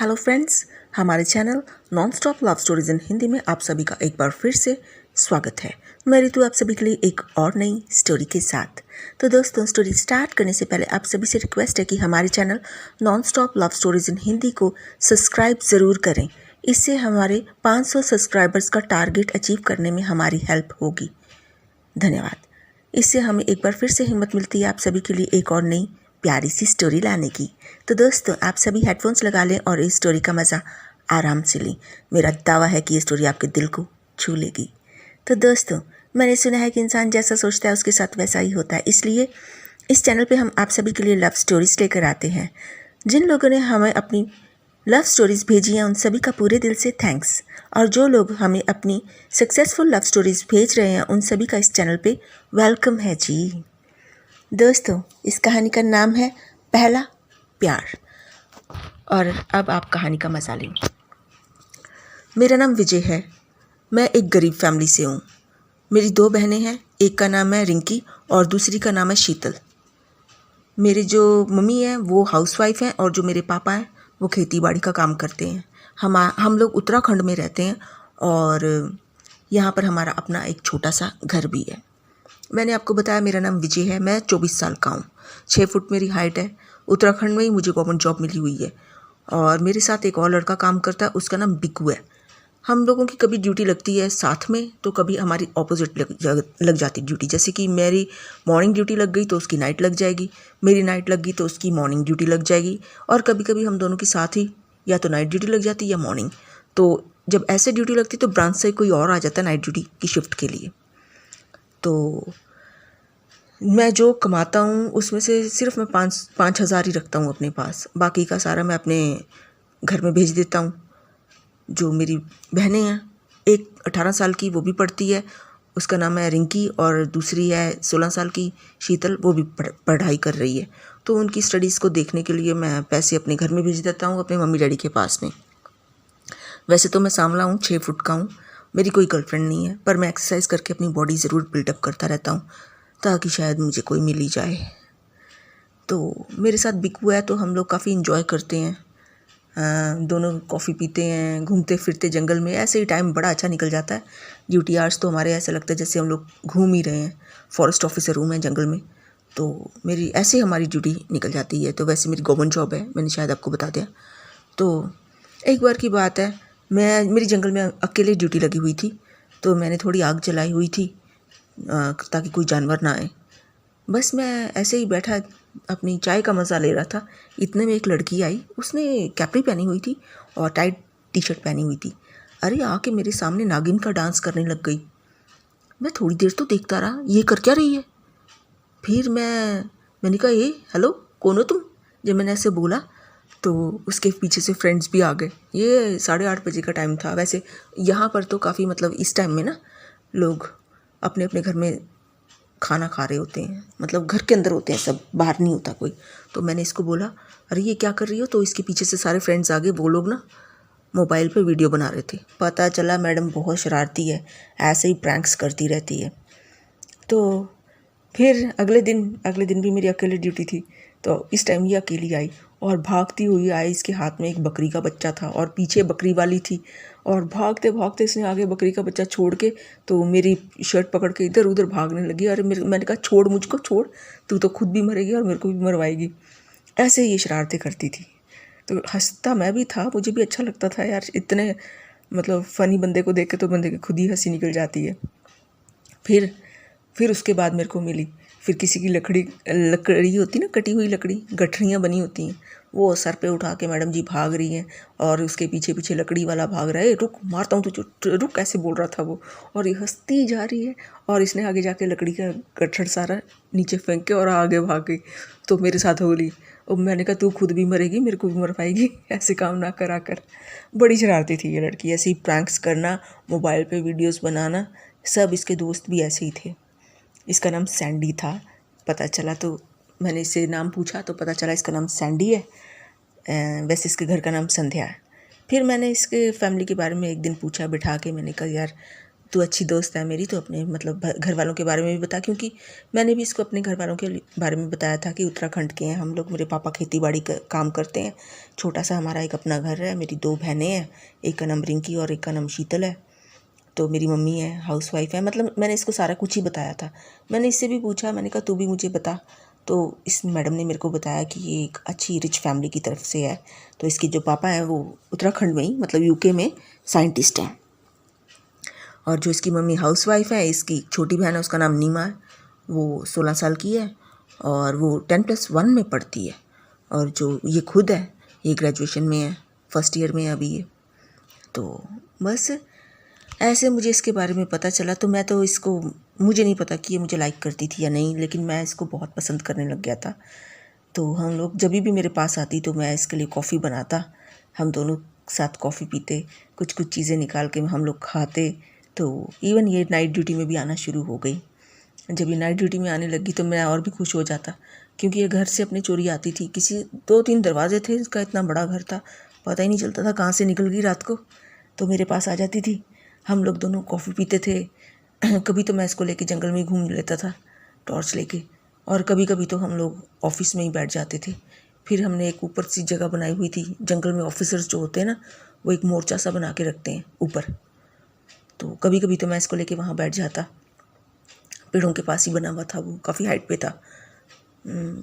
Hello friends, हमारे channel non stop love stories in Hindi में आप सभी का एक बार फिर से स्वागत है। मैं ऋतु आप सभी के लिए एक और नई स्टोरी के साथ। तो दोस्तों, स्टोरी स्टार्ट करने से पहले आप सभी से रिक्वेस्ट है कि हमारे channel non stop love stories in Hindi को सब्सक्राइब ज़रूर करें। इससे हमारे 500 सब्सक्राइबर्स का टारगेट अचीव करने में हमारी हेल्प होगी। धन्यवाद। इससे हमें एक बार फिर से हिम्मत मिलती है आप सभी के लिए एक और नई प्यारी सी स्टोरी लाने की। तो दोस्तों, आप सभी हेडफोन्स लगा लें और इस स्टोरी का मज़ा आराम से लें। मेरा दावा है कि ये स्टोरी आपके दिल को छू लेगी। तो दोस्तों, मैंने सुना है कि इंसान जैसा सोचता है उसके साथ वैसा ही होता है। इसलिए इस चैनल पे हम आप सभी के लिए लव स्टोरीज लेकर आते हैं। जिन लोगों ने हमें अपनी लव स्टोरीज़ भेजी हैं उन सभी का पूरे दिल से थैंक्स। और जो लोग हमें अपनी सक्सेसफुल लव स्टोरीज़ भेज रहे हैं उन सभी का इस चैनल पे वेलकम है जी। दोस्तों, इस कहानी का नाम है पहला प्यार। और अब आप कहानी का मज़ा लें। मेरा नाम विजय है। मैं एक गरीब फैमिली से हूँ। मेरी 2 बहनें हैं, एक का नाम है रिंकी और दूसरी का नाम है शीतल। मेरी जो मम्मी है वो हाउसवाइफ हैं और जो मेरे पापा हैं वो खेती बाड़ी का काम करते हैं। हम लोग उत्तराखंड में रहते हैं और यहाँ पर हमारा अपना एक छोटा सा घर भी है। मैंने आपको बताया मेरा नाम विजय है। मैं 24 साल का हूँ। 6 फुट मेरी हाइट है। उत्तराखंड में ही मुझे गवर्नमेंट जॉब मिली हुई है और मेरे साथ एक और लड़का काम करता है, उसका नाम बिक्कू है। हम लोगों की कभी ड्यूटी लगती है साथ में तो कभी हमारी ऑपोजिट लग जाती ड्यूटी। जैसे कि मेरी मॉर्निंग ड्यूटी लग गई तो उसकी नाइट लग जाएगी, मेरी नाइट लग गई तो उसकी मॉर्निंग ड्यूटी लग जाएगी। और कभी कभी हम दोनों की साथ ही या तो नाइट ड्यूटी लग जाती या मॉर्निंग। तो जब ऐसे ड्यूटी लगती तो ब्रांच से कोई और आ जाता है नाइट ड्यूटी की शिफ्ट के लिए। तो मैं जो कमाता हूँ उसमें से सिर्फ मैं 5,000 ही रखता हूँ अपने पास। बाकी का सारा मैं अपने घर में भेज देता हूँ। जो मेरी बहनें हैं, एक 18 साल की वो भी पढ़ती है, उसका नाम है रिंकी, और दूसरी है 16 साल की शीतल, वो भी पढ़ाई कर रही है। तो उनकी स्टडीज़ को देखने के लिए मैं पैसे अपने घर में भेज देता हूँ अपने मम्मी डैडी के पास में। वैसे तो मैं सांवला हूँ, 6 फुट का हूँ। मेरी कोई गर्लफ्रेंड नहीं है, पर मैं एक्सरसाइज करके अपनी बॉडी ज़रूर बिल्डअप करता रहता हूँ ताकि शायद मुझे कोई मिल ही जाए। तो मेरे साथ बिक्कू है तो हम लोग काफ़ी इन्जॉय करते हैं। दोनों कॉफ़ी पीते हैं, घूमते फिरते जंगल में, ऐसे ही टाइम बड़ा अच्छा निकल जाता है। ड्यूटी आवर्स तो हमारे ऐसा लगता है जैसे हम लोग घूम ही रहे हैं। फॉरेस्ट ऑफिसर हूँ मैं जंगल में, तो मेरी ऐसे हमारी ड्यूटी निकल जाती है। तो वैसे मेरी गवर्नमेंट जॉब है, मैंने शायद आपको बता दिया। तो एक बार की बात है, मेरी जंगल में अकेले ड्यूटी लगी हुई थी, तो मैंने थोड़ी आग जलाई हुई थी ताकि कोई जानवर ना आए। बस मैं ऐसे ही बैठा अपनी चाय का मज़ा ले रहा था। इतने में एक लड़की आई, उसने कैपरी पहनी हुई थी और टाइट टी शर्ट पहनी हुई थी। अरे आके मेरे सामने नागिन का डांस करने लग गई। मैं थोड़ी देर तो देखता रहा, ये कर क्या रही है। फिर मैंने कहा, ये हेलो, कौन हो तुम। जब मैंने ऐसे बोला तो उसके पीछे से फ्रेंड्स भी आ गए। ये 8:30 बजे का टाइम था। वैसे यहाँ पर तो काफ़ी मतलब इस टाइम में ना लोग अपने अपने घर में खाना खा रहे होते हैं, मतलब घर के अंदर होते हैं सब, बाहर नहीं होता कोई। तो मैंने इसको बोला, अरे ये क्या कर रही हो। तो इसके पीछे से सारे फ्रेंड्स आ गए। वो लोग ना मोबाइल पे वीडियो बना रहे थे। पता चला मैडम बहुत शरारती है, ऐसे ही प्रैंक्स करती रहती है। तो फिर अगले दिन भी मेरी अकेली ड्यूटी थी। तो इस टाइम ये अकेली आई और भागती हुई आई। इसके हाथ में एक बकरी का बच्चा था और पीछे बकरी वाली थी, और भागते भागते इसने आगे बकरी का बच्चा छोड़ के तो मेरी शर्ट पकड़ के इधर उधर भागने लगी। अरे मैंने कहा, छोड़, मुझको छोड़, तू तो खुद भी मरेगी और मेरे को भी मरवाएगी। ऐसे ये शरारतें करती थी। तो हंसता मैं भी था, मुझे भी अच्छा लगता था यार। इतने मतलब फ़नी बंदे को देख के तो बंदे की खुद ही हंसी निकल जाती है। फिर उसके बाद मेरे को मिली। फिर किसी की लकड़ी होती ना, कटी हुई लकड़ी, गठरियाँ बनी होती हैं, वो सर पे उठा के मैडम जी भाग रही हैं और उसके पीछे पीछे लकड़ी वाला भाग रहा है। रुक, मारता हूँ तुझे, रुक, ऐसे बोल रहा था वो। और ये हंसती जा रही है और इसने आगे जाके लकड़ी का गट्ठर सारा नीचे फेंक के और आगे भाग गई। तो मेरे साथ बोली, अब मैंने कहा, तू खुद भी मरेगी, मेरे को भी मर पाएगी, ऐसे काम ना करा कर। बड़ी शरारती थी ये लड़की। ऐसे ही प्रैंक्स करना, मोबाइल पे वीडियोस बनाना, सब इसके दोस्त भी ऐसे ही थे। इसका नाम सैंडी था। पता चला तो मैंने इससे नाम पूछा तो पता चला इसका नाम सैंडी है। वैसे इसके घर का नाम संध्या है। फिर मैंने इसके फैमिली के बारे में एक दिन पूछा बिठा के। मैंने कहा, यार तू अच्छी दोस्त है मेरी, तो अपने मतलब घर वालों के बारे में भी बता, क्योंकि मैंने भी इसको अपने घर वालों के बारे में बताया था कि उत्तराखंड के हैं हम लोग, मेरे पापा खेती बाड़ी का काम करते हैं, छोटा सा हमारा एक अपना घर है, मेरी 2 बहनें हैं, एक का नाम रिंकी और एक का नाम शीतल है, तो मेरी मम्मी है हाउसवाइफ है। मतलब मैंने इसको सारा कुछ ही बताया था। मैंने इससे भी पूछा, मैंने कहा तू भी मुझे बता, तो इस मैडम ने मेरे को बताया कि ये एक अच्छी रिच फैमिली की तरफ से है, तो इसके जो पापा हैं वो उत्तराखंड में ही मतलब यूके में साइंटिस्ट हैं, और जो इसकी मम्मी हाउसवाइफ है, इसकी छोटी बहन है उसका नाम नीमा है, वो 16 साल की है और वो 10+1 में पढ़ती है, और जो ये खुद है ये ग्रेजुएशन में है, फर्स्ट ईयर में है अभी ये। तो बस ऐसे मुझे इसके बारे में पता चला, तो मैं तो इसको, मुझे नहीं पता कि ये मुझे लाइक करती थी या नहीं, लेकिन मैं इसको बहुत पसंद करने लग गया था। तो हम लोग जब भी मेरे पास आती तो मैं इसके लिए कॉफ़ी बनाता, हम दोनों साथ कॉफ़ी पीते, कुछ कुछ चीज़ें निकाल के हम लोग खाते। तो इवन ये नाइट ड्यूटी में भी आना शुरू हो गई। जब ये नाइट ड्यूटी में आने लगी तो मैं और भी खुश हो जाता, क्योंकि ये घर से अपने चोरी आती थी, किसी 2-3 दरवाजे थे, इसका इतना बड़ा घर था, पता ही नहीं चलता था कहाँ से निकल गई रात को, तो मेरे पास आ जाती थी। हम लोग दोनों कॉफ़ी पीते थे। कभी तो मैं इसको लेके जंगल में घूम लेता था टॉर्च लेके, और कभी कभी तो हम लोग ऑफिस में ही बैठ जाते थे। फिर हमने एक ऊपर सी जगह बनाई हुई थी, जंगल में ऑफिसर्स जो होते हैं ना, वो एक मोर्चा सा बना के रखते हैं ऊपर, तो कभी कभी तो मैं इसको लेके वहाँ बैठ जाता। पेड़ों के पास ही बना हुआ था, वो काफ़ी हाइट पे था,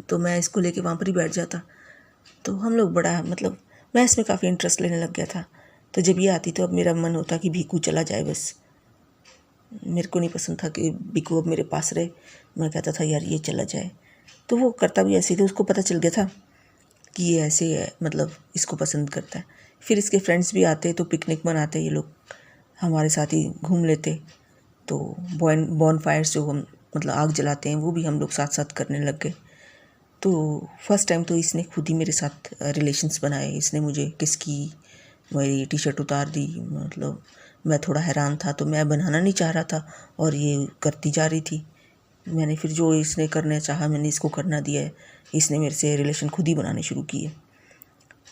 तो मैं इसको लेके वहाँ पर ही बैठ जाता। तो हम लोग बड़ा मतलब मैं इसमें काफ़ी इंटरेस्ट लेने लग गया था। तो जब ये आती तो अब मेरा मन होता कि भीकू चला जाए बस। मेरे को नहीं पसंद था कि भीकू अब मेरे पास रहे, मैं कहता था यार ये चला जाए। तो वो करता भी ऐसे ही, तो उसको पता चल गया था कि ये ऐसे है, मतलब इसको पसंद करता है। फिर इसके फ्रेंड्स भी आते तो पिकनिक मनाते, ये लोग हमारे साथ ही घूम लेते। तो बॉन फायर्स जो हम मतलब आग जलाते हैं वो भी हम लोग साथ साथ करने लग गए। तो फर्स्ट टाइम तो इसने खुद ही मेरे साथ रिलेशंस बनाए, इसने मुझे किस की, मेरी टी शर्ट उतार दी, मतलब मैं थोड़ा हैरान था, तो मैं बनाना नहीं चाह रहा था और ये करती जा रही थी। मैंने फिर जो इसने करना चाहा मैंने इसको करना दिया है। इसने मेरे से रिलेशन खुद ही बनाने शुरू किए,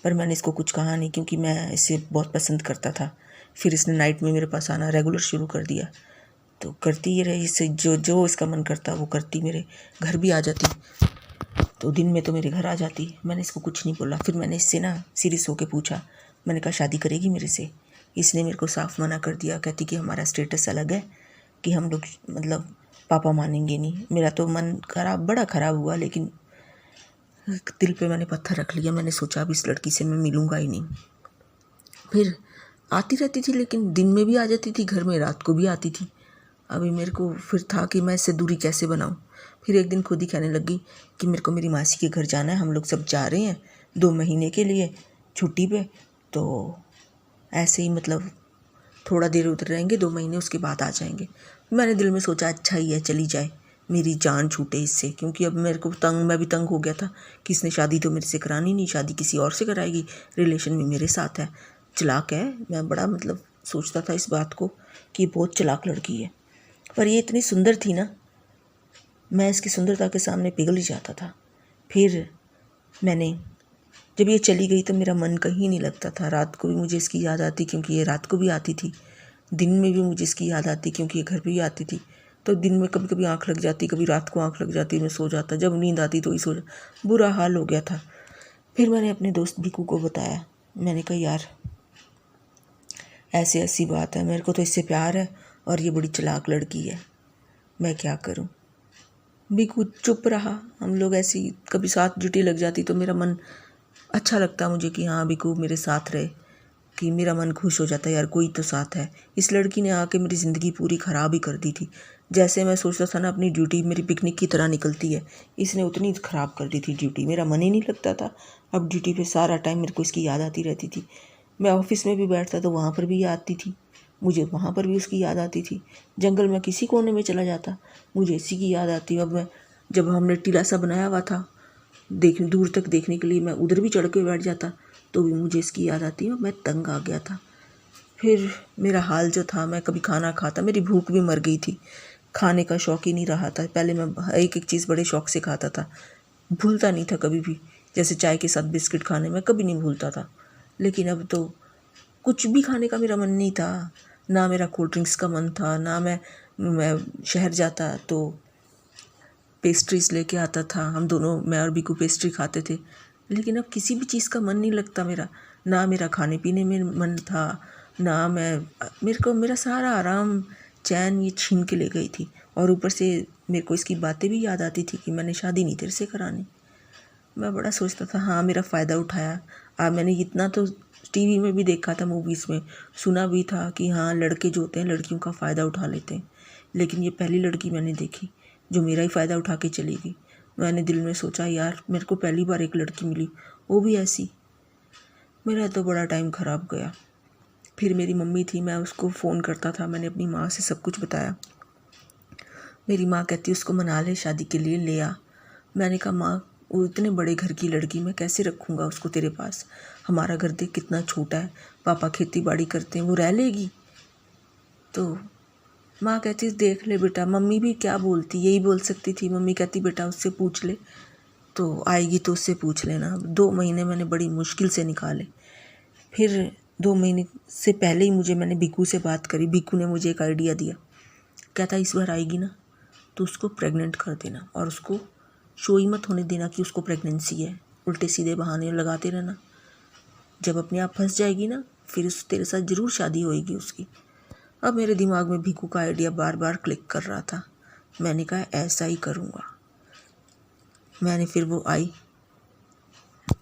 पर मैंने इसको कुछ कहा नहीं क्योंकि मैं इसे बहुत पसंद करता था। फिर इसने नाइट में मेरे पास आना रेगुलर शुरू कर दिया, तो करती ही रही, इससे जो जो इसका मन करता वो करती, मेरे घर भी आ जाती, तो दिन में तो मेरे घर आ जाती। मैंने इसको कुछ नहीं बोला। फिर मैंने इससे ना सीरियस होकर पूछा, मैंने कहा शादी करेगी मेरे से? इसने मेरे को साफ मना कर दिया, कहती कि हमारा स्टेटस अलग है, कि हम लोग मतलब पापा मानेंगे नहीं। मेरा तो मन खराब, बड़ा ख़राब हुआ, लेकिन दिल पे मैंने पत्थर रख लिया। मैंने सोचा अब इस लड़की से मैं मिलूँगा ही नहीं। फिर आती रहती थी, लेकिन दिन में भी आ जाती थी घर में, रात को भी आती थी। अभी मेरे को फिर था कि मैं इससे दूरी कैसे बनाऊं। फिर एक दिन खुद ही कहने लगी कि मेरे को मेरी मासी के घर जाना है, हम लोग सब जा रहे हैं 2 महीने के लिए छुट्टी पे, तो ऐसे ही मतलब थोड़ा देर उधर रहेंगे, 2 महीने, उसके बाद आ जाएंगे। मैंने दिल में सोचा अच्छा ही है, चली जाए, मेरी जान छूटे इससे, क्योंकि अब मेरे को मैं भी तंग हो गया था कि इसने शादी तो मेरे से करानी नहीं, शादी किसी और से कराएगी, रिलेशन भी मेरे साथ है, चालाक है। मैं बड़ा मतलब सोचता था इस बात को कि ये बहुत चालाक लड़की है, पर ये इतनी सुंदर थी ना, मैं इसकी सुंदरता के सामने पिघल ही जाता था। फिर मैंने जब ये चली गई तो मेरा मन कहीं नहीं लगता था। रात को भी मुझे इसकी याद आती, क्योंकि ये रात को भी आती थी, दिन में भी मुझे इसकी याद आती क्योंकि ये घर पे भी आती थी। तो दिन में कभी कभी आँख लग जाती, कभी रात को आँख लग जाती, मैं सो जाता, जब नींद आती तो ही सो जाता, बुरा हाल हो गया था। फिर मैंने अपने दोस्त भीकू को बताया, मैंने कहा यार ऐसी ऐसी बात है, मेरे को तो इससे प्यार है और ये बड़ी चालाक लड़की है, मैं क्या करूं। भीकू चुप रहा। हम लोग ऐसी कभी साथ ड्यूटी लग जाती तो मेरा मन अच्छा लगता मुझे कि हाँ भीकू मेरे साथ रहे, कि मेरा मन खुश हो जाता है, यार कोई तो साथ है। इस लड़की ने आके मेरी ज़िंदगी पूरी ख़राब ही कर दी थी। जैसे मैं सोचता था ना अपनी ड्यूटी मेरी पिकनिक की तरह निकलती है, इसने उतनी ख़राब कर दी थी ड्यूटी, मेरा मन ही नहीं लगता था। अब ड्यूटी पे सारा टाइम मेरे को इसकी याद आती रहती थी। मैं ऑफिस में भी बैठता तो वहाँ पर भी याद आती थी, मुझे वहाँ पर भी उसकी याद आती थी। जंगल में किसी कोने में चला जाता, मुझे इसी की याद आती। अब मैं जब हमने टीला सा बनाया हुआ था दूर तक देखने के लिए, मैं उधर भी चढ़ के बैठ जाता तो भी मुझे इसकी याद आती और मैं तंग आ गया था। फिर मेरा हाल जो था, मैं कभी खाना खाता, मेरी भूख भी मर गई थी, खाने का शौक ही नहीं रहा था। पहले मैं एक एक चीज़ बड़े शौक से खाता था, भूलता नहीं था कभी भी, जैसे चाय के साथ बिस्किट खाने में कभी नहीं भूलता था। लेकिन अब तो कुछ भी खाने का मेरा मन नहीं था। ना मेरा कोल्ड ड्रिंक्स का मन था, ना मैं शहर जाता तो पेस्ट्रीज़ लेके आता था। हम दोनों, मैं और बीकू पेस्ट्री खाते थे। लेकिन अब किसी भी चीज़ का मन नहीं लगता मेरा, ना मेरा खाने पीने में मन था, ना मेरे को मेरा सारा आराम चैन ये छीन के ले गई थी। और ऊपर से मेरे को इसकी बातें भी याद आती थी कि मैंने शादी नहीं तेरे से करानी। मैं बड़ा सोचता था, हाँ मेरा फ़ायदा उठाया। मैंने इतना तो टीवी में भी देखा था, मूवीज़ में सुना भी था कि हाँ लड़के जो होते हैं लड़कियों का फ़ायदा उठा लेते हैं। लेकिन ये पहली लड़की मैंने देखी जो मेरा ही फ़ायदा उठा के चली गई। मैंने दिल में सोचा, यार मेरे को पहली बार एक लड़की मिली, वो भी ऐसी। मेरा तो बड़ा टाइम ख़राब गया। फिर मेरी मम्मी थी, मैं उसको फ़ोन करता था, मैंने अपनी माँ से सब कुछ बताया। मेरी माँ कहती उसको मना ले, शादी के लिए ले आ। मैंने कहा माँ, वो इतने बड़े घर की लड़की मैं कैसे रखूँगा उसको तेरे पास, हमारा घर देख कितना छोटा है, पापा खेती बाड़ी करते हैं, वो रह लेगी। तो माँ कहती देख ले बेटा, मम्मी भी क्या बोलती, यही बोल सकती थी। मम्मी कहती बेटा उससे पूछ ले, तो आएगी तो उससे पूछ लेना। 2 महीने मैंने बड़ी मुश्किल से निकाले। फिर 2 महीने से पहले ही मैंने बीकू से बात करी। बीकू ने मुझे एक आइडिया दिया, कहता इस बार आएगी ना तो उसको प्रेग्नेंट कर देना और उसको शो ही मत होने देना कि उसको प्रेगनेंसी है। उल्टे सीधे बहाने लगाते रहना, जब अपने आप फंस जाएगी ना फिर तेरे साथ ज़रूर शादी होएगी उसकी। अब मेरे दिमाग में भीकू का आइडिया बार बार क्लिक कर रहा था। मैंने कहा ऐसा ही करूँगा। फिर वो आई,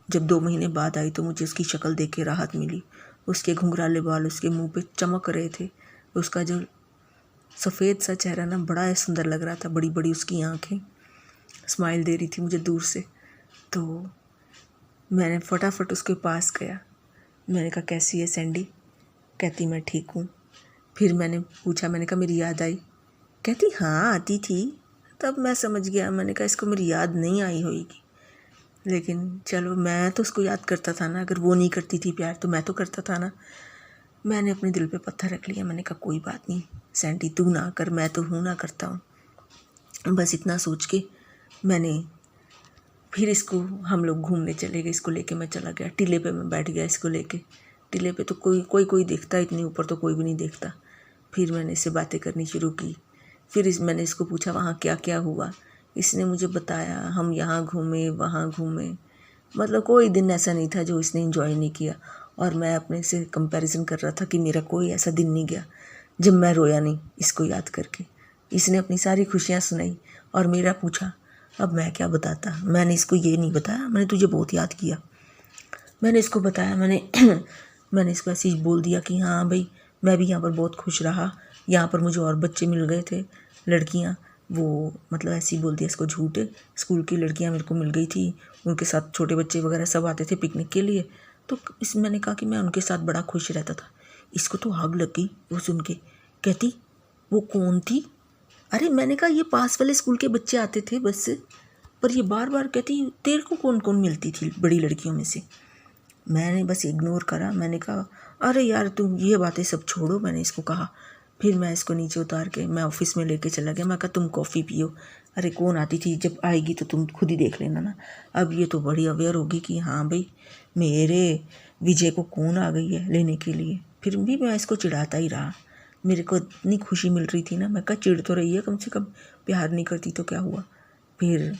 जब 2 महीने बाद आई तो मुझे उसकी शक्ल देख के राहत मिली। उसके घुंघराले बाल उसके मुंह पे चमक रहे थे, उसका जो सफ़ेद सा चेहरा ना बड़ा सुंदर लग रहा था, बड़ी बड़ी उसकी आँखें स्माइल दे रही थी मुझे दूर से। तो मैंने फटाफट उसके पास गया। मैंने कहा कैसी है सैंडी? कहती मैं ठीक हूँ। फिर मैंने पूछा, मैंने कहा मेरी याद आई? कहती हाँ आती थी। तब मैं समझ गया, मैंने कहा इसको मेरी याद नहीं आई होगी। लेकिन चलो, मैं तो उसको याद करता था ना, अगर वो नहीं करती थी प्यार तो मैं तो करता था ना। मैंने अपने दिल पे पत्थर रख लिया। मैंने कहा कोई बात नहीं सैंडी, तू ना कर, मैं तो हूँ ना, करता हूँ। बस इतना सोच के मैंने फिर इसको, हम लोग घूमने चले गए। इसको लेके मैं चला गया टीले पे, मैं बैठ गया इसको लेके। टीले पे तो कोई दिखता, इतनी ऊपर तो कोई भी नहीं दिखता। फिर मैंने इससे बातें करनी शुरू की। फिर मैंने इसको पूछा वहाँ क्या क्या हुआ। इसने मुझे बताया, हम यहाँ घूमे वहाँ घूमे। मतलब कोई दिन ऐसा नहीं था जो इसने एंजॉय नहीं किया। और मैं अपने से कंपैरिजन कर रहा था कि मेरा कोई ऐसा दिन नहीं गया जब मैं रोया नहीं इसको याद करके। इसने अपनी सारी खुशियाँ सुनाई और मेरा पूछा। अब मैं क्या बताता, मैंने इसको ये नहीं बताया मैंने तुझे बहुत याद किया। मैंने इसको बताया, मैंने इसको ऐसे ही बोल दिया कि हाँ भाई मैं भी यहाँ पर बहुत खुश रहा, यहाँ पर मुझे और बच्चे मिल गए थे, लड़कियाँ। वो मतलब ऐसे ही बोल दिया इसको झूठ। स्कूल की लड़कियाँ मेरे को मिल गई थी, उनके साथ छोटे बच्चे वगैरह सब आते थे पिकनिक के लिए। तो मैंने कहा कि मैं उनके साथ बड़ा खुश रहता था। इसको तो आग लग गई वो सुन के। कहती वो कौन थी? अरे मैंने कहा ये पास वाले स्कूल के बच्चे आते थे बस से, पर ये बार बार कहती तेरे को कौन कौन मिलती थी बड़ी लड़कियों में से। मैंने बस इग्नोर करा। मैंने कहा अरे यार तुम ये बातें सब छोड़ो, मैंने इसको कहा। फिर मैं इसको नीचे उतार के मैं ऑफिस में लेके चला गया। मैं कहा तुम कॉफ़ी पियो। अरे कौन आती थी, जब आएगी तो तुम खुद ही देख लेना ना। अब ये तो बड़ी अवेयर होगी कि हाँ भाई मेरे विजय को कौन आ गई है लेने के लिए। फिर भी मैं इसको चिढ़ाता ही रहा। मेरे को इतनी खुशी मिल रही थी ना, मैं कहा चिढ़ तो रही है कम से कम, प्यार नहीं करती तो क्या हुआ। फिर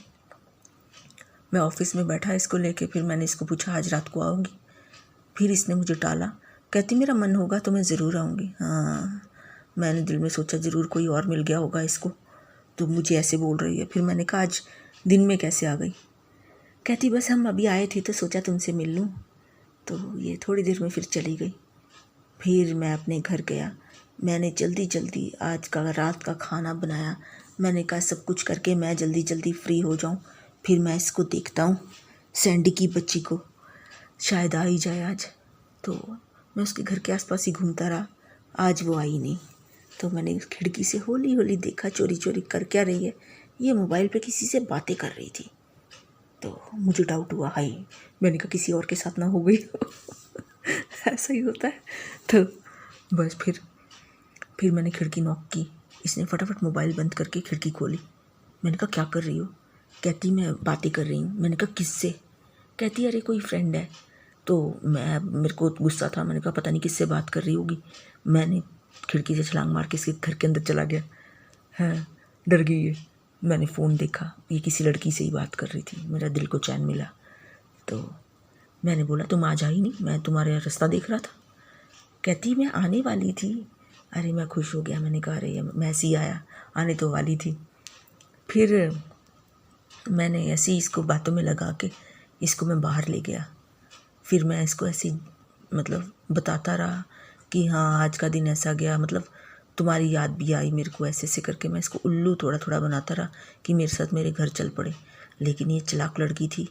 मैं ऑफिस में बैठा इसको लेके। फिर मैंने इसको पूछा आज रात को आओगी? फिर इसने मुझे टाला। कहती मेरा मन होगा तो मैं ज़रूर आऊँगी। हाँ, मैंने दिल में सोचा ज़रूर कोई और मिल गया होगा इसको तो मुझे ऐसे बोल रही है। फिर मैंने कहा आज दिन में कैसे आ गई? कहती बस हम अभी आए थे तो सोचा तुमसे मिल लूँ। तो ये थोड़ी देर में फिर चली गई। फिर मैं अपने घर गया। मैंने जल्दी जल्दी आज का रात का खाना बनाया। मैंने कहा सब कुछ करके मैं जल्दी जल्दी फ्री हो जाऊं, फिर मैं इसको देखता हूँ सैंडी की बच्ची को, शायद आ ही जाए आज। तो मैं उसके घर के आसपास ही घूमता रहा। आज वो आई नहीं। तो मैंने खिड़की से हौली हौली देखा चोरी चोरी कर क्या रही है। ये मोबाइल पे किसी से बातें कर रही थी। तो मुझे डाउट हुआ, हाई मैंने कहा किसी और के साथ ना हो गई ऐसा ही होता है। तो बस फिर मैंने खिड़की नॉक की। इसने फटाफट मोबाइल बंद करके खिड़की खोली। मैंने कहा क्या कर रही हो? कहती मैं बातें कर रही हूँ। मैंने कहा किससे? कहती अरे कोई फ्रेंड है। तो मेरे को गुस्सा था। मैंने कहा पता नहीं किससे बात कर रही होगी। मैंने खिड़की से छलांग मार के इसके घर के अंदर चला गया। हाँ, डर गई है। मैंने फ़ोन देखा, ये किसी लड़की से ही बात कर रही थी। मेरा दिल को चैन मिला। तो मैंने बोला तुम आज आई नहीं, मैं तुम्हारे रास्ता देख रहा था। कहती मैं आने वाली थी। अरे मैं खुश हो गया। मैंने कहा अरे मैं ऐसे ही आया, आने तो वाली थी। फिर मैंने ऐसे ही इसको बातों में लगा के इसको मैं बाहर ले गया। फिर मैं इसको ऐसे मतलब बताता रहा कि हाँ आज का दिन ऐसा गया, मतलब तुम्हारी याद भी आई मेरे को। ऐसे ऐसे करके मैं इसको उल्लू थोड़ा थोड़ा बनाता रहा कि मेरे साथ मेरे घर चल पड़े। लेकिन ये चालाक लड़की थी,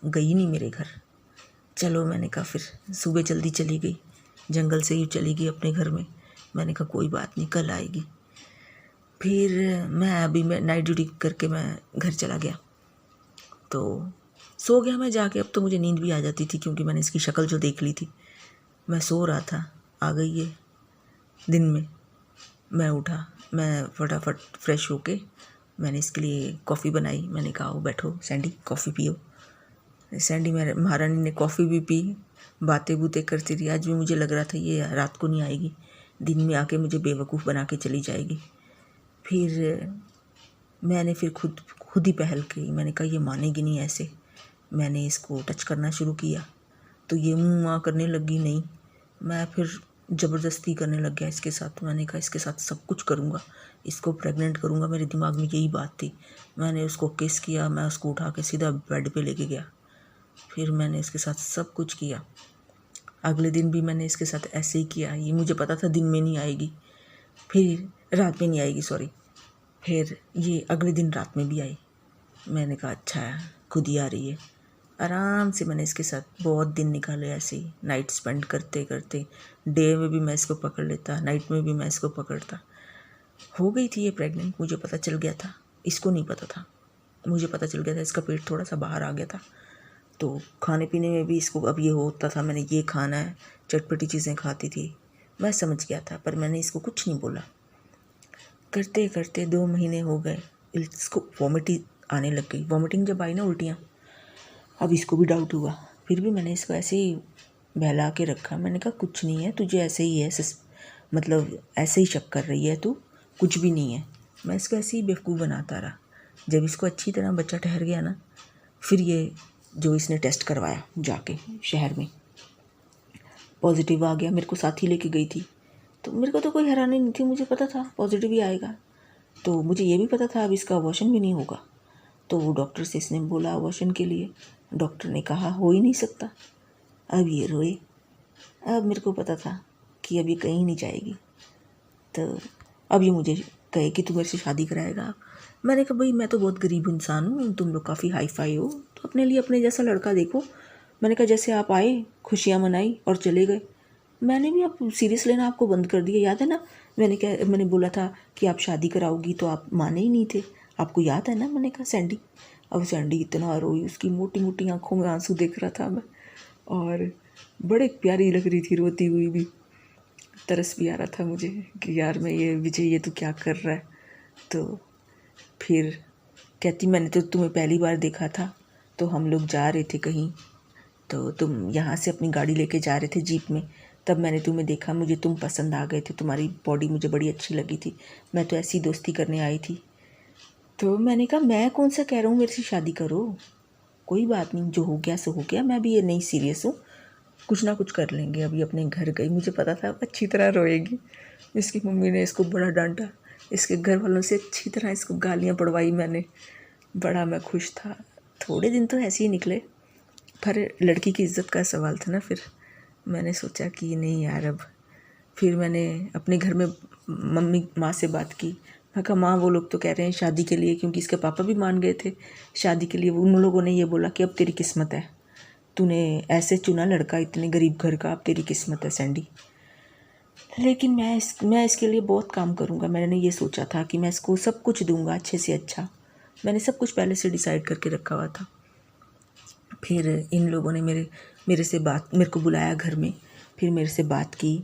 गई नहीं मेरे घर। चलो मैंने कहा फिर सुबह जल्दी चली गई, जंगल से ही चली गई अपने घर में। मैंने कहा कोई बात नहीं, कल आएगी। फिर मैं नाइट ड्यूटी करके मैं घर चला गया। तो सो गया मैं जाके। अब तो मुझे नींद भी आ जाती थी क्योंकि मैंने इसकी शक्ल जो देख ली थी। मैं सो रहा था, आ गई है दिन में। मैं उठा, मैं फटाफट फ्रेश होके मैंने इसके लिए कॉफ़ी बनाई। मैंने कहा आओ बैठो सैंडी, कॉफ़ी पियो। सैंडी मेरे महारानी ने कॉफ़ी भी पी, बातें बूतें करती रही। आज भी मुझे लग रहा था ये रात को नहीं आएगी, दिन में आके मुझे बेवकूफ़ बना के चली जाएगी। फिर मैंने खुद ही पहल की। मैंने कहा ये मानेगी नहीं ऐसे। मैंने इसको टच करना शुरू किया तो ये मुँह करने लगी नहीं। मैं फिर ज़बरदस्ती करने लग गया इसके साथ। मैंने कहा इसके साथ सब कुछ करूँगा, इसको प्रेग्नेंट करूँगा। मेरे दिमाग में यही बात थी। मैंने उसको किस किया, मैं उसको उठा के सीधा बेड पे लेके गया। फिर मैंने इसके साथ सब कुछ किया। अगले दिन भी मैंने इसके साथ ऐसे ही किया। ये मुझे पता था दिन में नहीं आएगी, फिर रात में नहीं आएगी सॉरी। फिर ये अगले दिन रात में भी आई। मैंने कहा अच्छा है, खुद ही आ रही है। आराम से मैंने इसके साथ बहुत दिन निकाले ऐसे ही, नाइट स्पेंड करते करते। डे में भी मैं इसको पकड़ लेता, नाइट में भी मैं इसको पकड़ता। हो गई थी ये प्रेग्नेंट, मुझे पता चल गया था, इसको नहीं पता था। मुझे पता चल गया था, इसका पेट थोड़ा सा बाहर आ गया था। तो खाने पीने में भी इसको अब ये होता था, मैंने ये खाना है, चटपटी चीज़ें खाती थी। मैं समझ गया था, पर मैंने इसको कुछ नहीं बोला। करते करते 2 महीने हो गए। इसको वॉमिटिंग आने लग गई। वॉमिटिंग जब आई ना, उल्टियाँ, अब इसको भी डाउट हुआ। फिर भी मैंने इसको ऐसे ही बहला के रखा। मैंने कहा कुछ नहीं है, तुझे ऐसे ही है, मतलब ऐसे ही शक कर रही है तू, कुछ भी नहीं है। मैं इसको ऐसे ही बेवकूफ़ बनाता रहा। जब इसको अच्छी तरह बच्चा ठहर गया ना, फिर ये जो इसने टेस्ट करवाया जाके शहर में, पॉजिटिव आ गया। मेरे को साथ ही लेके गई थी, तो मेरे को तो कोई हैरानी नहीं थी, मुझे पता था पॉजिटिव ही आएगा। तो मुझे ये भी पता था अब इसका अबॉर्शन भी नहीं होगा। तो डॉक्टर से इसने बोला अबॉर्शन के लिए, डॉक्टर ने कहा हो ही नहीं सकता। अब ये रोए। अब मेरे को पता था कि अब ये कहीं नहीं जाएगी। तो अब ये मुझे कहे कि तू मेरे से शादी कराएगा। मैंने कहा भाई मैं तो बहुत गरीब इंसान हूँ, तुम लोग काफ़ी हाई फाई हो, तो अपने लिए अपने जैसा लड़का देखो। मैंने कहा जैसे आप आए, खुशियाँ मनाई और चले गए। मैंने भी अब सीरियस लेना आपको बंद कर दिया, याद है ना? मैंने बोला था कि आप शादी कराओगी तो आप माने ही नहीं थे, आपको याद है ना? मैंने कहा सैंडी। अब सैंडी इतना रोई, उसकी मोटी मोटी आंखों में आंसू देख रहा था मैं, और बड़े प्यारी लग रही थी रोती हुई भी। तरस भी आ रहा था मुझे कि यार मैं ये विजय, ये तू क्या कर रहा है? तो फिर कहती मैंने तो तुम्हें पहली बार देखा था, तो हम लोग जा रहे थे कहीं, तो तुम यहाँ से अपनी गाड़ी लेके जा रहे थे जीप में, तब मैंने तुम्हें देखा, मुझे तुम पसंद आ गए थे, तुम्हारी बॉडी मुझे बड़ी अच्छी लगी थी, मैं तो ऐसी दोस्ती करने आई थी। तो मैंने कहा मैं कौन सा कह रहा हूँ मेरे से शादी करो, कोई बात नहीं, जो हो गया सो हो गया, मैं भी ये नहीं सीरियस हूँ, कुछ ना कुछ कर लेंगे। अभी अपने घर गई, मुझे पता था अच्छी तरह रोएगी। इसकी मम्मी ने इसको बड़ा डांटा, इसके घर वालों से अच्छी तरह इसको गालियाँ पड़वाई मैंने। बड़ा मैं खुश था। थोड़े दिन तो ऐसे ही निकले, पर लड़की की इज्जत का सवाल था ना। फिर मैंने सोचा कि नहीं यार, अब फिर मैंने अपने घर में मम्मी माँ से बात की। मैं कहा माँ वो लोग तो कह रहे हैं शादी के लिए, क्योंकि इसके पापा भी मान गए थे शादी के लिए। उन लोगों ने ये बोला कि अब तेरी किस्मत है, तूने ऐसे चुना लड़का इतने गरीब घर का, अब तेरी किस्मत है सैंडी। लेकिन मैं इसके लिए बहुत काम करूँगा। मैंने ये सोचा था कि मैं इसको सब कुछ दूँगा अच्छे से अच्छा। मैंने सब कुछ पहले से डिसाइड करके रखा हुआ था। फिर इन लोगों ने मेरे को बुलाया घर में, फिर मेरे से बात की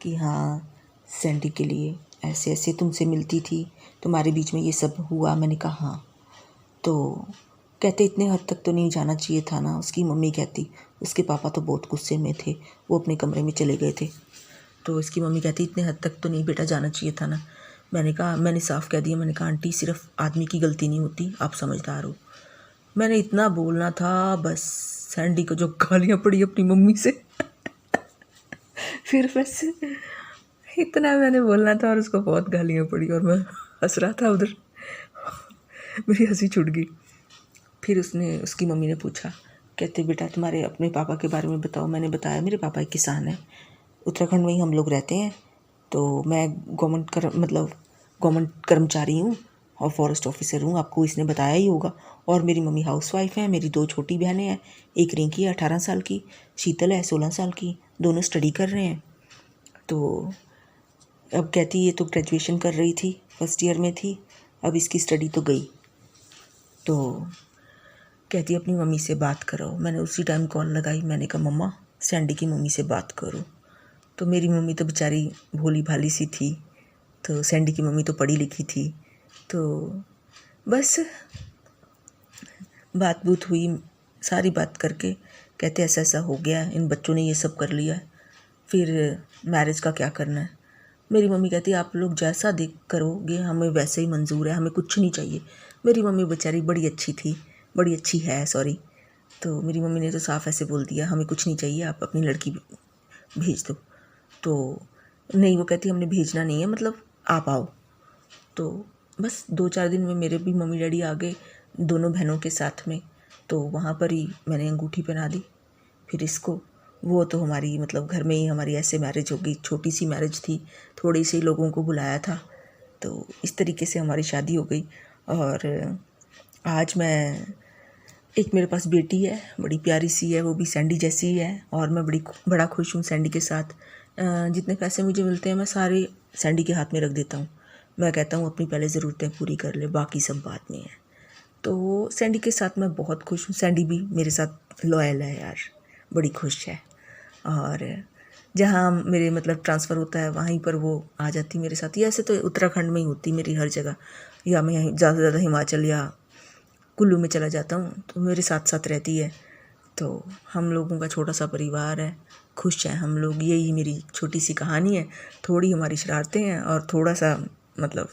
कि हाँ सैंडी के लिए ऐसे ऐसे तुमसे मिलती थी, तुम्हारे बीच में ये सब हुआ। मैंने कहा हाँ। तो कहते इतने हद तक तो नहीं जाना चाहिए था ना। उसकी मम्मी कहती उसके पापा तो बहुत गुस्से में थे, वो अपने कमरे में चले गए थे। तो इसकी मम्मी कहती इतने हद तक तो नहीं बेटा जाना चाहिए था ना। मैंने साफ़ कह दिया, मैंने कहा आंटी सिर्फ आदमी की गलती नहीं होती, आप समझदार हो। मैंने इतना बोलना था, बस सैंडी को जो गालियाँ पड़ी अपनी मम्मी से फिर बस इतना मैंने बोलना था और उसको बहुत गालियाँ पड़ी और मैं हंस रहा था उधर मेरी हंसी छूट गई। फिर उसकी मम्मी ने पूछा, कहते बेटा तुम्हारे अपने पापा के बारे में बताओ। मैंने बताया मेरे पापा एक किसान हैं, उत्तराखंड में ही हम लोग रहते हैं। तो मैं गवर्नमेंट कर्मचारी हूँ और फॉरेस्ट ऑफिसर हूँ, आपको इसने बताया ही होगा। और मेरी मम्मी हाउसवाइफ हैं, मेरी 2 छोटी बहनें हैं, एक रिंकी है 18 साल की, शीतल है 16 साल की, दोनों स्टडी कर रहे हैं। तो अब कहती ये तो ग्रेजुएशन कर रही थी, फर्स्ट ईयर में थी, अब इसकी स्टडी तो गई। तो कहती अपनी मम्मी से बात करो। मैंने उसी टाइम कॉल लगाई, मैंने कहा मम्मा सैंडी की मम्मी से बात करो। तो मेरी मम्मी तो बेचारी भोली भाली सी थी, तो सैंडी की मम्मी तो पढ़ी लिखी थी। तो बस बात बूत हुई, सारी बात करके कहते ऐसा ऐसा हो गया, इन बच्चों ने ये सब कर लिया, फिर मैरिज का क्या करना है। मेरी मम्मी कहती आप लोग जैसा देख करोगे हमें वैसे ही मंजूर है, हमें कुछ नहीं चाहिए। मेरी मम्मी बेचारी बड़ी अच्छी है सॉरी। तो मेरी मम्मी ने तो साफ ऐसे बोल दिया हमें कुछ नहीं चाहिए, आप अपनी लड़की भेज दो। तो नहीं, वो कहती हमने भेजना नहीं है, मतलब आप आओ। तो बस 2-4 दिन में मेरे भी मम्मी डैडी आ गए दोनों बहनों के साथ में। तो वहाँ पर ही मैंने अंगूठी पहना दी फिर इसको। वो तो हमारी मतलब घर में ही हमारी ऐसे मैरिज हो गई, छोटी सी मैरिज थी, थोड़ी सी लोगों को बुलाया था, तो इस तरीके से हमारी शादी हो गई। और आज एक मेरे पास बेटी है, बड़ी प्यारी सी है, वो भी सैंडी जैसी ही है, और मैं बड़ा खुश हूँ सैंडी के साथ। जितने पैसे मुझे मिलते हैं मैं सारे सैंडी के हाथ में रख देता हूँ। मैं कहता हूँ अपनी पहले ज़रूरतें पूरी कर ले, बाकी सब बाद में है। तो सैंडी के साथ मैं बहुत खुश हूँ, सैंडी भी मेरे साथ लॉयल है यार, बड़ी खुश है। और जहाँ मेरे मतलब ट्रांसफ़र होता है वहीं पर वो आ जाती मेरे साथ। या ऐसे तो उत्तराखंड में ही होती मेरी हर जगह, या मैं ज़्यादा से ज़्यादा हिमाचल या कुल्लू में चला जाता हूँ तो मेरे साथ साथ रहती है। तो हम लोगों का छोटा सा परिवार है, खुश हैं हम लोग। यही मेरी छोटी सी कहानी है, थोड़ी हमारी शरारतें हैं और थोड़ा सा मतलब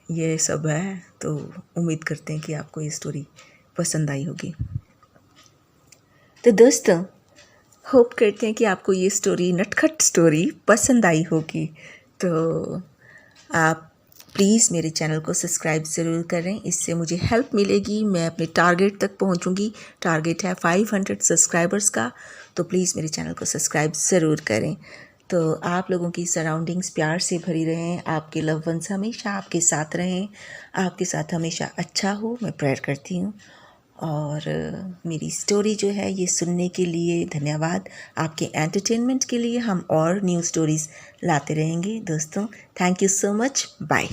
ये सब है। तो उम्मीद करते हैं कि आपको ये स्टोरी पसंद आई होगी। तो दोस्तों होप करते हैं कि आपको ये स्टोरी, नटखट स्टोरी पसंद आई होगी। तो आप प्लीज़ मेरे चैनल को सब्सक्राइब ज़रूर करें, इससे मुझे हेल्प मिलेगी, मैं अपने टारगेट तक पहुंचूंगी। टारगेट है 500 सब्सक्राइबर्स का, तो प्लीज़ मेरे चैनल को सब्सक्राइब ज़रूर करें। तो आप लोगों की सराउंडिंग्स प्यार से भरी रहें, आपके लव वंस हमेशा आपके साथ रहें, आपके साथ हमेशा अच्छा हो, मैं प्रेयर करती हूँ। और मेरी स्टोरी जो है ये सुनने के लिए धन्यवाद। आपके एंटरटेनमेंट के लिए हम और न्यू स्टोरीज़ लाते रहेंगे दोस्तों। Thank you so much, bye.